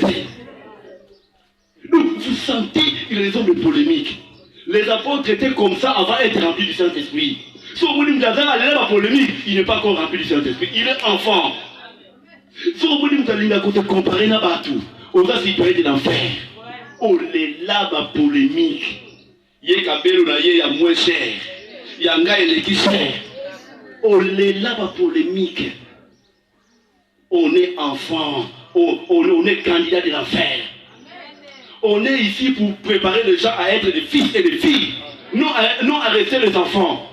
Donc, vous sentez une raison de polémique. Les apôtres étaient comme ça avant d'être remplis du Saint-Esprit. Si vous voulez me dire, la polémique, il n'est pas encore rempli du Saint-Esprit. Il est enfant. Si vous voulez me dire, comparer à tout, on va s'y de l'enfer. Oh, les là, ma polémique. Il y a Kabelo, il y a moins cher. Il y a un gars qui est cher. Oh, les là, ma polémique. On est enfant. On est candidat de l'enfer. On est ici pour préparer les gens à être des fils et des filles, non à rester les enfants.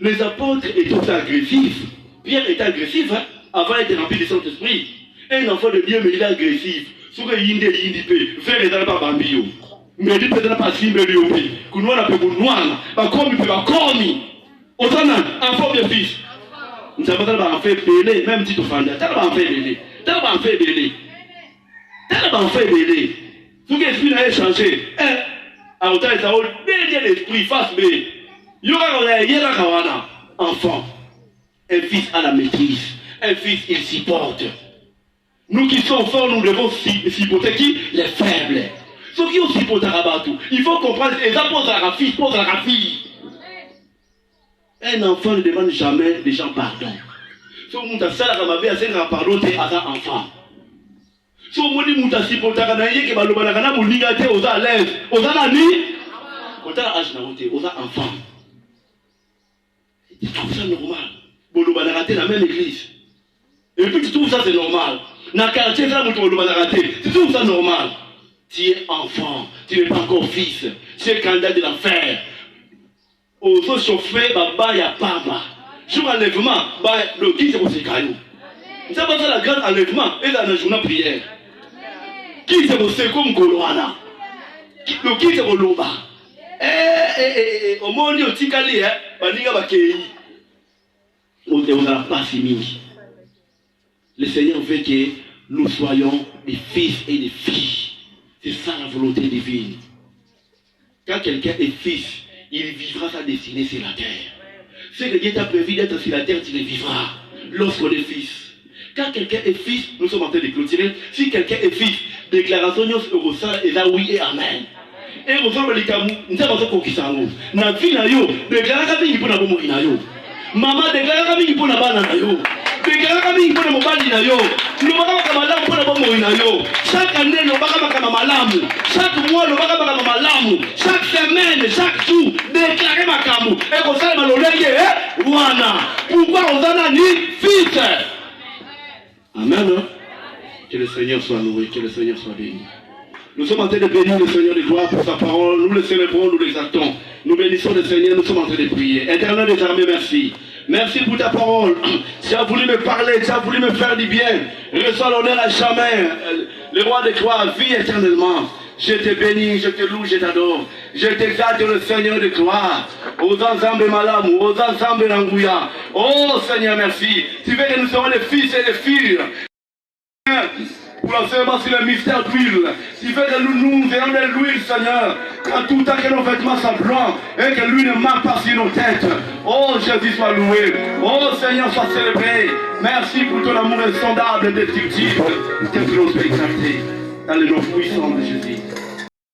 Les apôtres étaient agressifs. Pierre était agressif avant d'être rempli du Saint-Esprit. Un enfant de Dieu, mais il est agressif. Ce que il dit, faire les pas bambio. Mais il peut pas simple de l'ouvrir. Qu'on a pu noir, comme il peut pas commis. Autant enfant de fils. Nous savons pas en faire belé, même si tu fais un pas en faire belé. T'as pas en faire belé. T'as pas en faire belé. Tout l'esprit n'a changé. À autant de ça, dernier l'esprit face B. Il y aura enfant. Un fils à la maîtrise. Un fils, il supporte. Nous qui sommes forts, nous devons supporter qui? Les faibles. Ceux qui ont supporté à tout. Il faut comprendre. Les apôtres à la fille, posent à la fille. Un enfant ne demande jamais les gens pardon. Si on a ça, on a pardon, c'est à un enfant. Si on dit que si on a l'aise, on a enfant. Tu trouves ça normal? On a raté la même église. Et puis tu trouves ça c'est normal. Dans le quartier, tu trouves ça normal. Tu es enfant, tu n'es pas encore fils. Tu es candidat de l'enfer. Aux autres chauffeurs, il y a pas. Sur l'enlèvement, le qui c'est pour ces cailloux. Ça va faire la grande enlèvement et dans la journée prière. Qui c'est pour ces comme Koloana? Le qui c'est pour l'Oba? Au monde, au Tikali, on n'a pas fini. Le Seigneur veut que nous soyons des fils et des filles. C'est ça la volonté divine. Quand quelqu'un est fils, il vivra sa destinée sur la terre. Ce que Dieu t'a prévu d'être sur la terre, tu le vivras lorsqu'on est fils. Quand quelqu'un est fils, nous sommes en train de clôturer. Si quelqu'un est fils, déclaration est là oui et amen. Et vous savez, les Cameroun, nous avons compris ça. Na vie na yo, déclaration qui pour na bomo na yo. Maman déclaration qui pour na bana na yo. Déclaration qui pour na mobali na yo. Nous baka malamu pour na bomo na yo. Chaque année, nous baka malamu. Chaque mois, nous baka malamu. Chaque semaine, chaque jour, déclarer makamu. Et comme ça, malolenge, wana. Pourquoi on a ni fils? Amen. Que le Seigneur soit loué, que le Seigneur soit béni. Nous sommes en train de bénir le Seigneur de gloire pour sa parole. Nous le célébrons, nous l'exaltons. Nous bénissons le Seigneur, nous sommes en train de prier. Éternel des armées, merci. Merci pour ta parole. Tu as voulu me parler, tu as voulu me faire du bien. Reçois l'honneur à jamais. Le roi de gloire vit éternellement. Je te bénis, je te loue, je t'adore. Je t'exalte le Seigneur de gloire. Aux ensembles malamu, aux ensembles langouya. Oh Seigneur, merci. Tu veux que nous soyons les fils et les filles. Pour l'enseignement sur le mystère d'huile. Tu veux que nous ayons de l'huile, Seigneur. Quand tout à que nos vêtements sont blancs et que l'huile ne manque pas sur nos têtes. Oh Jésus, sois loué. Oh Seigneur, sois célébré. Merci pour ton amour insondable, indestructible. Que tu nous sois exalté dans le nom puissant de Jésus.